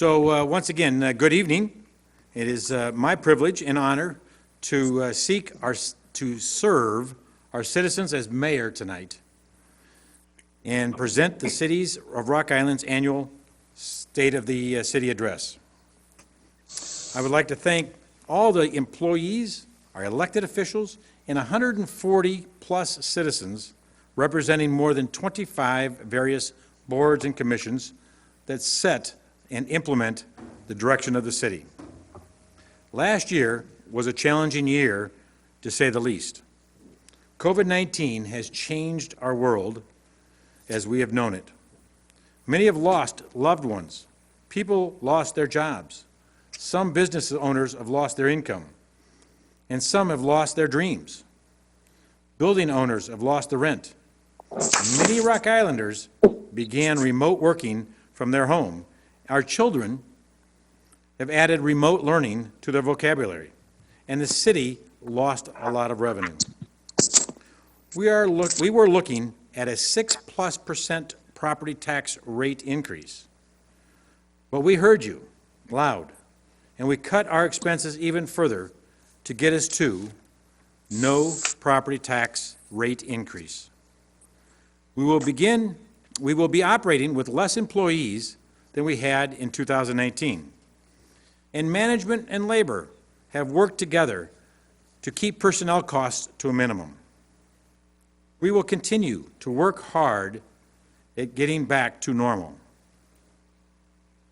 Once again, good evening. It is my privilege and honor to serve our citizens as mayor tonight and present the Cities of Rock Island's annual State of the City Address. I would like to thank all the employees, our elected officials, and 140 plus citizens representing more than 25 various boards and commissions that set and implement the direction of the city. Last year was a challenging year, to say the least. COVID-19 has changed our world as we have known it. Many have lost loved ones. People lost their jobs. Some business owners have lost their income, and some have lost their dreams. Building owners have lost the rent. Many Rock Islanders began remote working from their home. Our children have added remote learning to their vocabulary, and the city lost a lot of revenue. We were looking at a 6+% property tax rate increase, but we heard you loud, and we cut our expenses even further to get us to no property tax rate increase. We will be operating with less employees than we had in 2019. And management and labor have worked together to keep personnel costs to a minimum. We will continue to work hard at getting back to normal,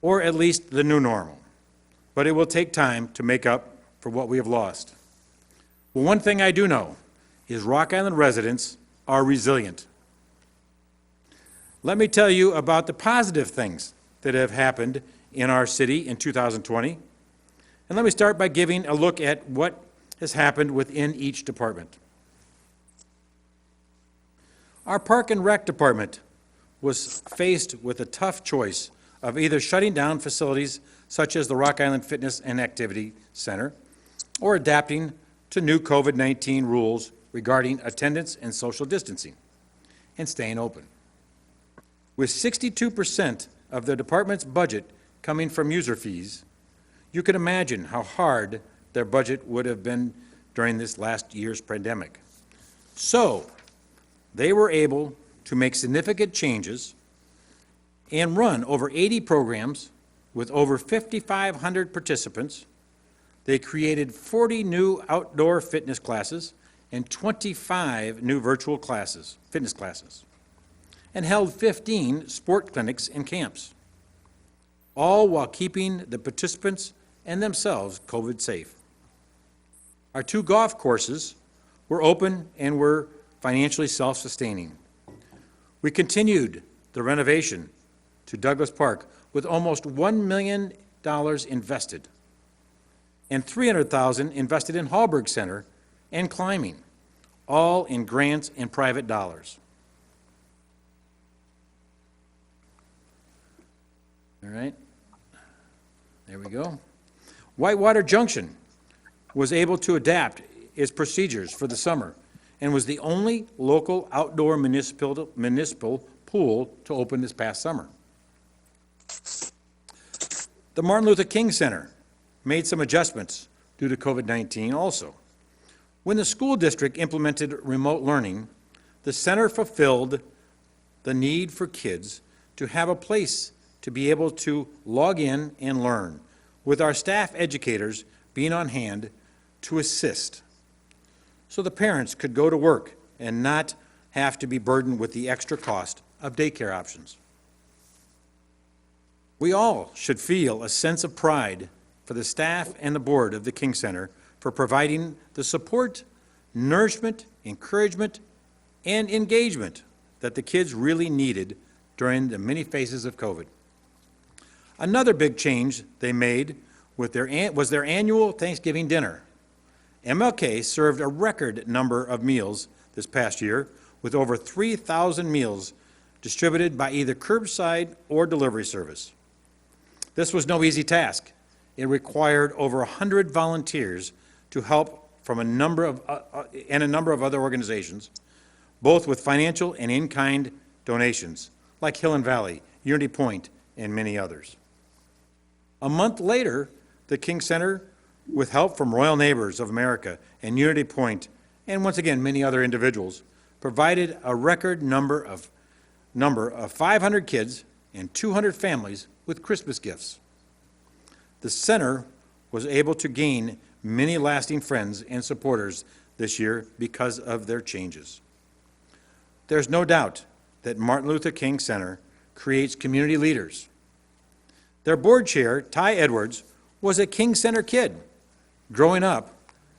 or at least the new normal, but it will take time to make up for what we have lost. Well, one thing I do know is Rock Island residents are resilient. Let me tell you about the positive things that have happened in our city in 2020. And let me start by giving a look at what has happened within each department. Our Park and Rec department was faced with a tough choice of either shutting down facilities such as the Rock Island Fitness and Activity Center or adapting to new COVID-19 rules regarding attendance and social distancing and staying open. With 62% of the department's budget coming from user fees, you can imagine how hard their budget would have been during this last year's pandemic. So, they were able to make significant changes and run over 80 programs with over 5,500 participants. They created 40 new outdoor fitness classes and 25 new virtual fitness classes, and held 15 sport clinics and camps, all while keeping the participants and themselves COVID safe. Our 2 golf courses were open and were financially self-sustaining. We continued the renovation to Douglas Park with almost $1 million invested and $300,000 invested in Hallberg Center and climbing, all in grants and private dollars. All right, there we go. Whitewater Junction was able to adapt its procedures for the summer and was the only local outdoor municipal pool to open this past summer. The Martin Luther King Center made some adjustments due to COVID-19 also. When the school district implemented remote learning, the center fulfilled the need for kids to have a place to be able to log in and learn, with our staff educators being on hand to assist, so the parents could go to work and not have to be burdened with the extra cost of daycare options. We all should feel a sense of pride for the staff and the board of the King Center for providing the support, nourishment, encouragement, and engagement that the kids really needed during the many phases of COVID. Another big change they made was their annual Thanksgiving dinner. MLK served a record number of meals this past year, with over 3,000 meals distributed by either curbside or delivery service. This was no easy task. It required over 100 volunteers to help from a number of other organizations, both with financial and in-kind donations, like Hill and Valley, Unity Point, and many others. A month later, the King Center, with help from Royal Neighbors of America and Unity Point, and once again many other individuals, provided a record number of 500 kids and 200 families with Christmas gifts. The center was able to gain many lasting friends and supporters this year because of their changes. There's no doubt that Martin Luther King Center creates community leaders. Their board chair, Ty Edwards, was a King Center kid growing up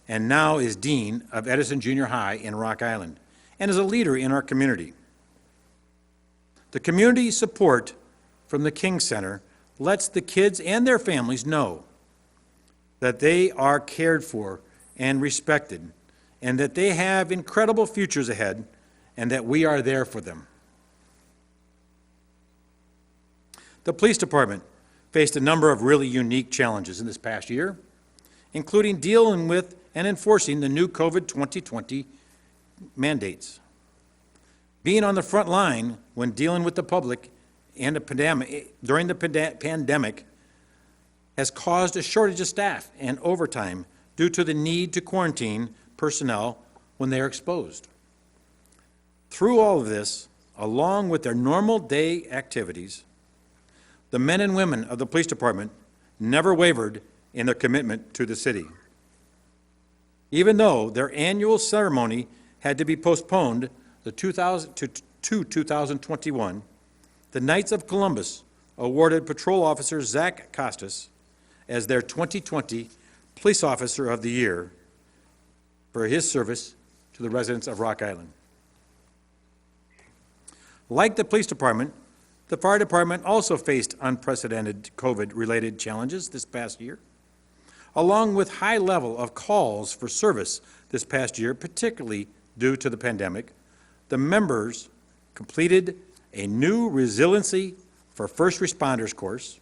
and now is dean of Edison Junior High in Rock Island and is a leader in our community. The community support from the King Center lets the kids and their families know that they are cared for and respected, and that they have incredible futures ahead, and that we are there for them. The police department faced a number of really unique challenges in this past year, including dealing with and enforcing the new COVID 2020 mandates. Being on the front line when dealing with the public and during the pandemic has caused a shortage of staff and overtime due to the need to quarantine personnel when they are exposed. Through all of this, along with their normal day activities, the men and women of the police department never wavered in their commitment to the city. Even though their annual ceremony had to be postponed to 2021, the Knights of Columbus awarded Patrol Officer Zach Costas as their 2020 Police Officer of the Year for his service to the residents of Rock Island. Like the police department, the fire department also faced unprecedented COVID-related challenges this past year, along with high level of calls for service this past year, particularly due to the pandemic. The members completed a new Resiliency for First Responders course,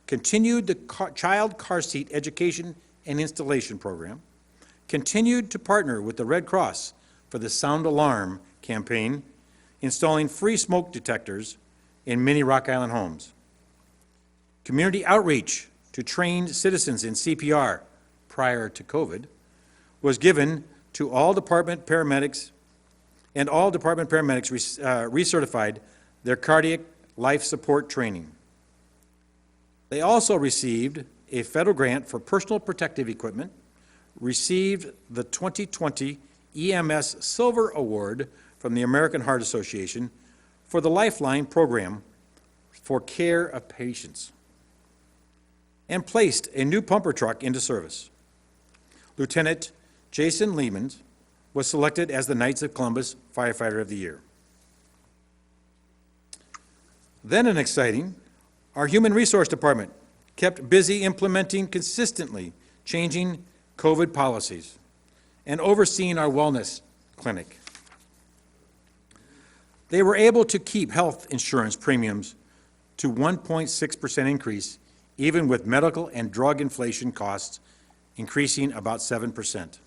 continued the child car seat education and installation program, continued to partner with the Red Cross for the Sound Alarm campaign, installing free smoke detectors in many Rock Island homes. Community outreach to trained citizens in CPR prior to COVID was given to all department paramedics, and all department paramedics recertified their cardiac life support training. They also received a federal grant for personal protective equipment, received the 2020 EMS Silver Award from the American Heart Association for the Lifeline program for care of patients, and placed a new pumper truck into service. Lieutenant Jason Lehman was selected as the Knights of Columbus Firefighter of the Year. Then and exciting, our Human Resource Department kept busy implementing consistently changing COVID policies and overseeing our wellness clinic. They were able to keep health insurance premiums to 1.6% increase, even with medical and drug inflation costs increasing about 7%.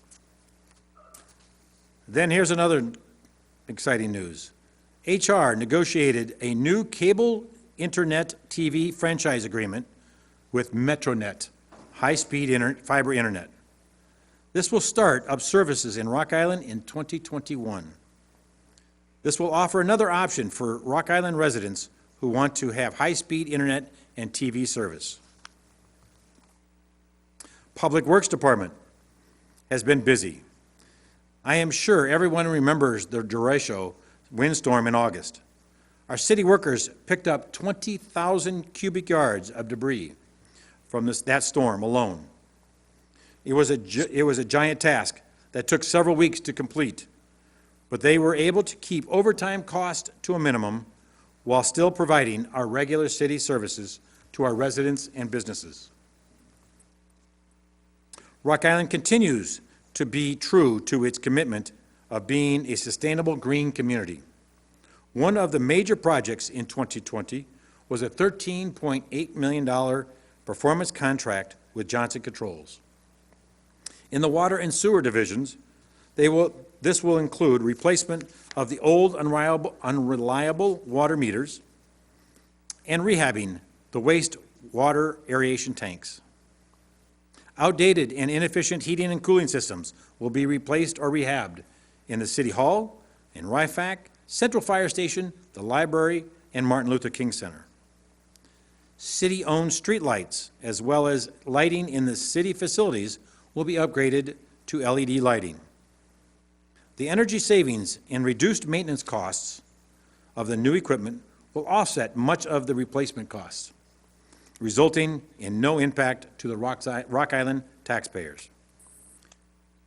Then here's another exciting news. HR negotiated a new cable internet TV franchise agreement with MetroNet, high-speed fiber internet. This will start up services in Rock Island in 2021. This will offer another option for Rock Island residents who want to have high-speed internet and TV service. Public Works Department has been busy. I am sure everyone remembers the derecho windstorm in August. Our city workers picked up 20,000 cubic yards of debris from that storm alone. It was a giant task that took several weeks to complete, but they were able to keep overtime costs to a minimum while still providing our regular city services to our residents and businesses. Rock Island continues to be true to its commitment of being a sustainable green community. One of the major projects in 2020 was a $13.8 million performance contract with Johnson Controls. In the water and sewer divisions, this will include replacement of the old unreliable water meters and rehabbing the waste water aeration tanks. Outdated and inefficient heating and cooling systems will be replaced or rehabbed in the City Hall, in RIFAC, Central Fire Station, the library, and Martin Luther King Center. City-owned streetlights, as well as lighting in the city facilities, will be upgraded to LED lighting. The energy savings and reduced maintenance costs of the new equipment will offset much of the replacement costs, resulting in no impact to the Rock Island taxpayers.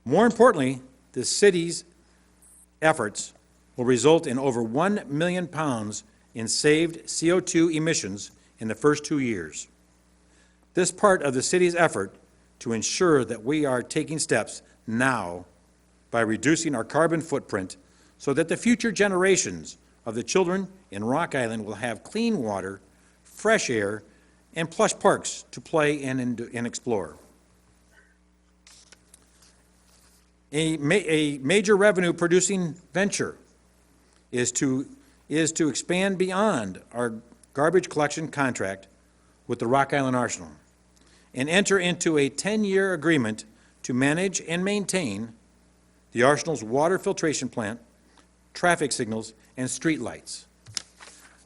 More importantly, the city's efforts will result in over 1 million pounds in saved CO2 emissions in the first 2 years. This part of the city's effort to ensure that we are taking steps now by reducing our carbon footprint so that the future generations of the children in Rock Island will have clean water, fresh air, and plush parks to play and explore. A major revenue-producing venture is to expand beyond our garbage collection contract with the Rock Island Arsenal and enter into a 10-year agreement to manage and maintain the Arsenal's water filtration plant, traffic signals, and street lights.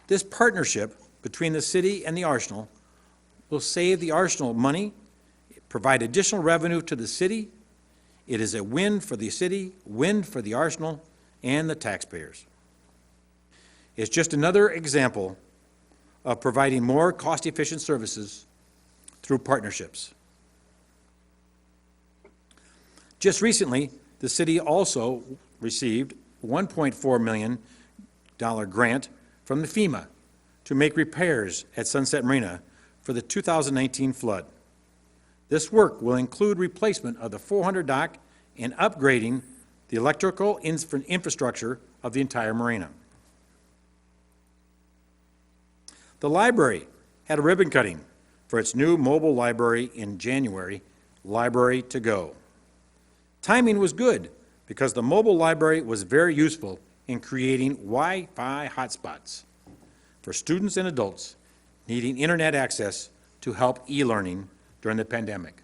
This partnership between the city and the Arsenal will save the Arsenal money, provide additional revenue to the city. It is a win for the city, win for the Arsenal, and the taxpayers. It's just another example of providing more cost-efficient services through partnerships. Just recently, the city also received a $1.4 million grant from the FEMA to make repairs at Sunset Marina for the 2019 flood. This work will include replacement of the 400 dock and upgrading the electrical infrastructure of the entire marina. The library had a ribbon cutting for its new mobile library in January, Library to Go. Timing was good because the mobile library was very useful in creating Wi-Fi hotspots for students and adults needing internet access to help e-learning during the pandemic.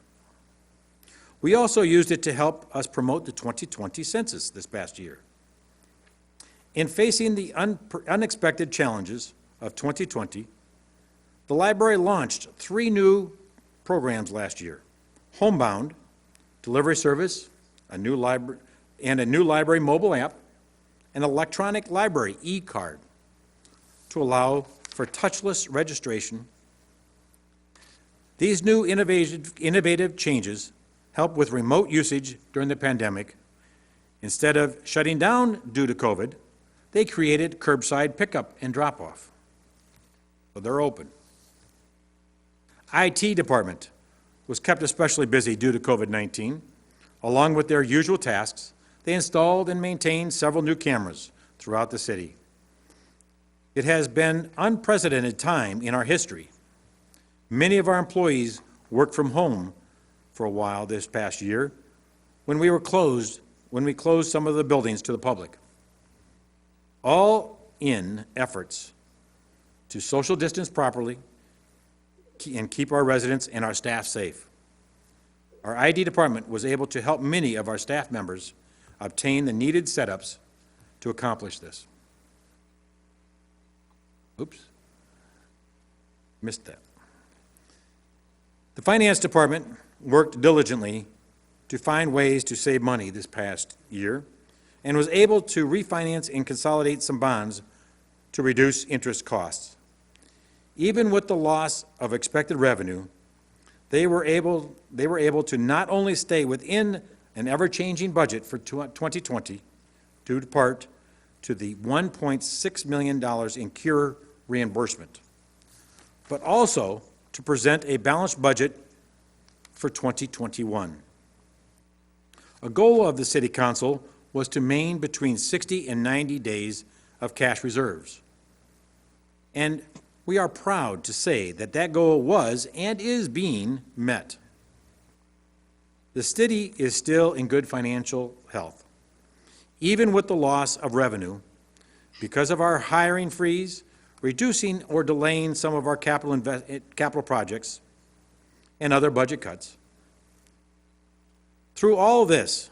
We also used it to help us promote the 2020 census this past year. In facing the unexpected challenges of 2020, the library launched 3 new programs last year: Homebound, delivery service, a new library mobile app, an electronic library e-card to allow for touchless registration. These new innovative changes help with remote usage during the pandemic. Instead of shutting down due to COVID, they created curbside pickup and drop-off. So they're open. IT department was kept especially busy due to COVID-19. Along with their usual tasks, they installed and maintained several new cameras throughout the city. It has been unprecedented time in our history. Many of our employees worked from home for a while this past year when we closed some of the buildings to the public. All in efforts to social distance properly and keep our residents and our staff safe. Our ID department was able to help many of our staff members obtain the needed setups to accomplish this. Oops, missed that. The finance department worked diligently to find ways to save money this past year and was able to refinance and consolidate some bonds to reduce interest costs. Even with the loss of expected revenue, they were able to not only stay within an ever-changing budget for 2020, due in part to the $1.6 million in cure reimbursement, but also to present a balanced budget for 2021. A goal of the City Council was to maintain between 60 and 90 days of cash reserves. And we are proud to say that that goal was and is being met. The city is still in good financial health. Even with the loss of revenue, because of our hiring freeze, reducing or delaying some of our capital projects, and other budget cuts. Through all this,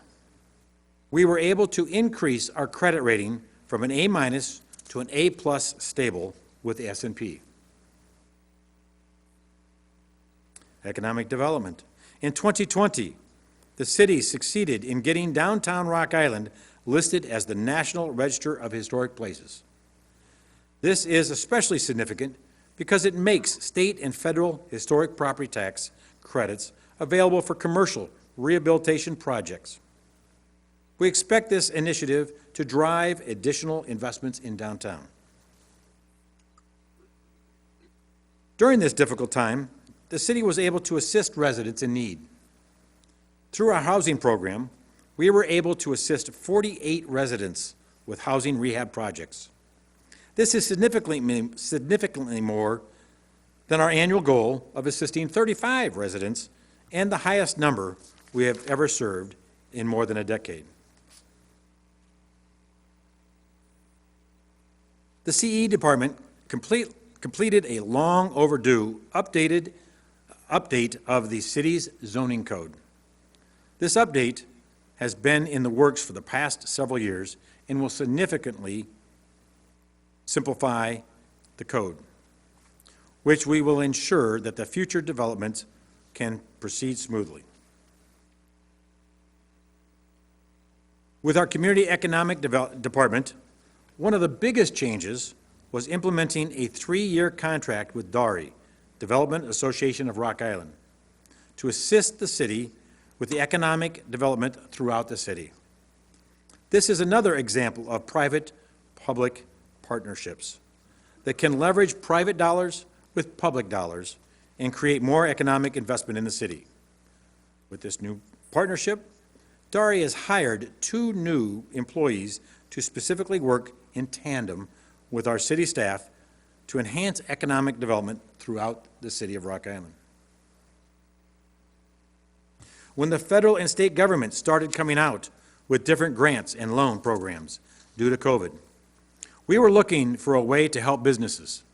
we were able to increase our credit rating from an A- to an A+ stable with the S&P. Economic development. In 2020, the city succeeded in getting downtown Rock Island listed as the National Register of Historic Places. This is especially significant because it makes state and federal historic property tax credits available for commercial rehabilitation projects. We expect this initiative to drive additional investments in downtown. During this difficult time, the city was able to assist residents in need. Through our housing program, we were able to assist 48 residents with housing rehab projects. This is significantly more than our annual goal of assisting 35 residents and the highest number we have ever served in more than a decade. The CE department completed a long overdue update of the city's zoning code. This update has been in the works for the past several years and will significantly simplify the code, which we will ensure that the future developments can proceed smoothly. With our community economic department, one of the biggest changes was implementing a 3-year contract with DARI, Development Association of Rock Island, to assist the city with the economic development throughout the city. This is another example of private-public partnerships that can leverage private dollars with public dollars and create more economic investment in the city. With this new partnership, DARI has hired 2 new employees to specifically work in tandem with our city staff to enhance economic development throughout the city of Rock Island. When the federal and state government started coming out with different grants and loan programs due to COVID, we were looking for a way to help businesses.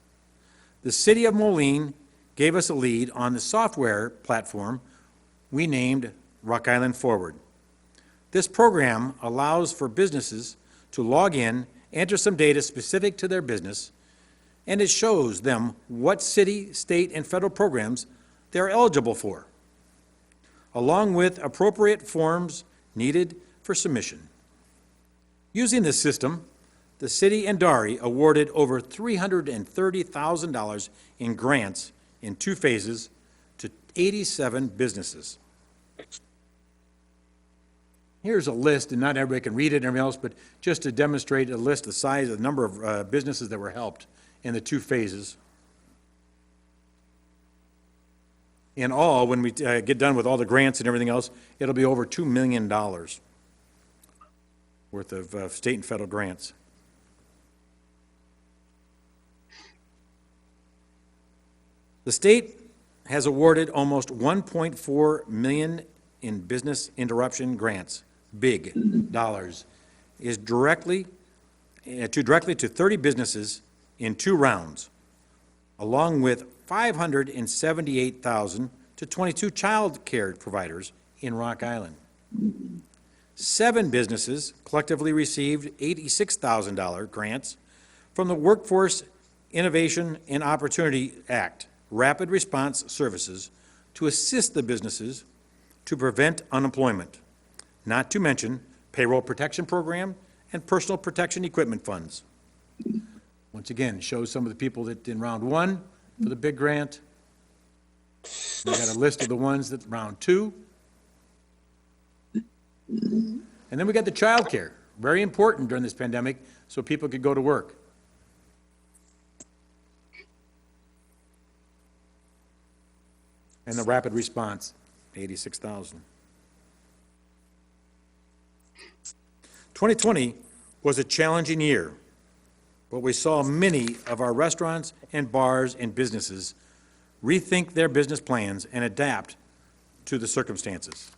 The city of Moline gave us a lead on the software platform we named Rock Island Forward. This program allows for businesses to log in, enter some data specific to their business, and it shows them what city, state, and federal programs they're eligible for, along with appropriate forms needed for submission. Using this system, the city and DARI awarded over $330,000 in grants in 2 phases to 87 businesses. Here's a list, and not everybody can read it and everything else, but just to demonstrate a list, the size, the number of businesses that were helped in the 2 phases. In all, when we get done with all the grants and everything else, it'll be over $2 million worth of state and federal grants. The state has awarded almost $1.4 million in business interruption grants, big dollars, is directly to 30 businesses in 2 rounds, along with $578,000 to 22 child care providers in Rock Island. 7 businesses collectively received $86,000 grants from the Workforce Innovation and Opportunity Act, Rapid Response Services, to assist the businesses to prevent unemployment, not to mention payroll protection program and personal protection equipment funds. Once again, shows some of the people that in round 1 for the big grant. We got a list of the ones that round 2. And then we got the child care, very important during this pandemic, so people could go to work. And the rapid response, $86,000. 2020 was a challenging year, but we saw many of our restaurants and bars and businesses rethink their business plans and adapt to the circumstances.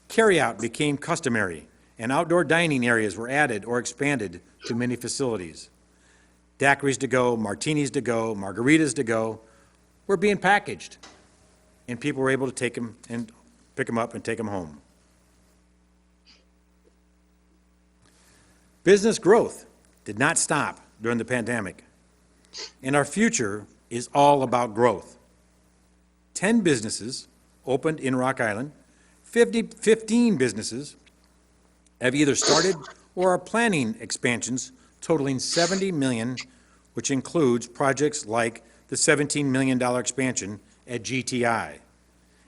Carryout became customary, and outdoor dining areas were added or expanded to many facilities. daiquiris to go, martinis to go, margaritas to go, were being packaged, and people were able to take them and pick them up and take them home. Business growth did not stop during the pandemic, and our future is all about growth. 10 businesses opened in Rock Island, 15 businesses have either started or are planning expansions totaling $70 million, which includes projects like the $17 million expansion at GTI.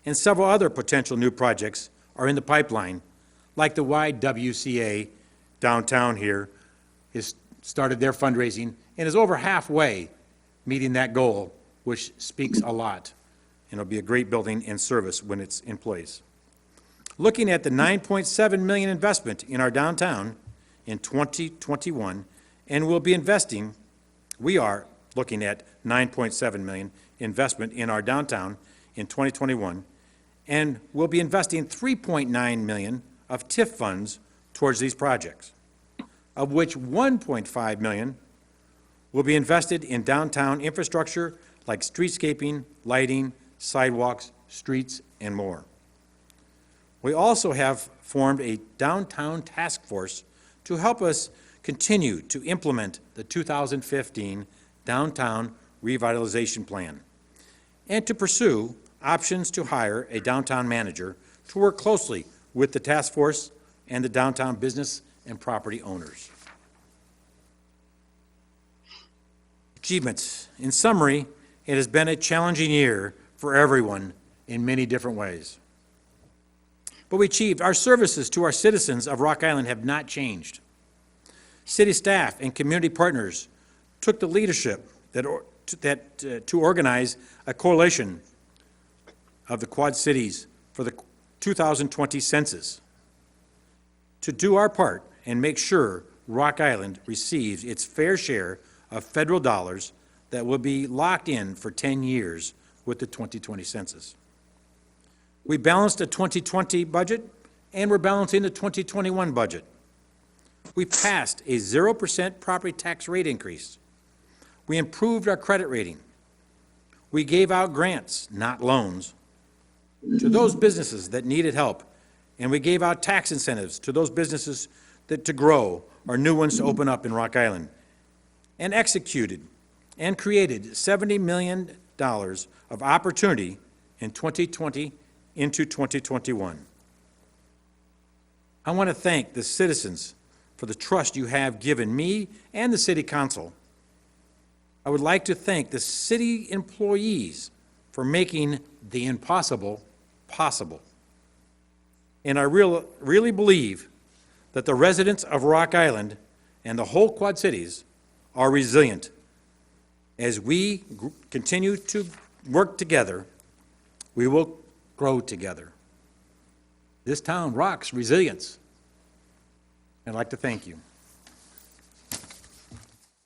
And several other potential new projects are in the pipeline, like the YWCA downtown here has started their fundraising and is over halfway meeting that goal, which speaks a lot. And it'll be a great building and service when it's in place. Looking at the $9.7 million investment in our downtown in 2021, and we are looking at $9.7 million investment in our downtown in 2021, and we'll be investing $3.9 million of TIF funds towards these projects, of which $1.5 million will be invested in downtown infrastructure like streetscaping, lighting, sidewalks, streets, and more. We also have formed a downtown task force to help us continue to implement the 2015 Downtown Revitalization Plan and to pursue options to hire a downtown manager to work closely with the task force and the downtown business and property owners. Achievements. In summary, it has been a challenging year for everyone in many different ways. But we achieved. Our services to our citizens of Rock Island have not changed. City staff and community partners took the leadership to organize a coalition of the Quad Cities for the 2020 census to do our part and make sure Rock Island receives its fair share of federal dollars that will be locked in for 10 years with the 2020 census. We balanced the 2020 budget, and we're balancing the 2021 budget. We passed a 0% property tax rate increase. We improved our credit rating. We gave out grants, not loans, to those businesses that needed help, and we gave out tax incentives to those businesses to grow or new ones to open up in Rock Island, and executed and created $70 million of opportunity in 2020 into 2021. I want to thank the citizens for the trust you have given me and the City Council. I would like to thank the city employees for making the impossible possible. And I really believe that the residents of Rock Island and the whole Quad Cities are resilient. As we continue to work together, we will grow together. This town rocks resilience. I'd like to thank you.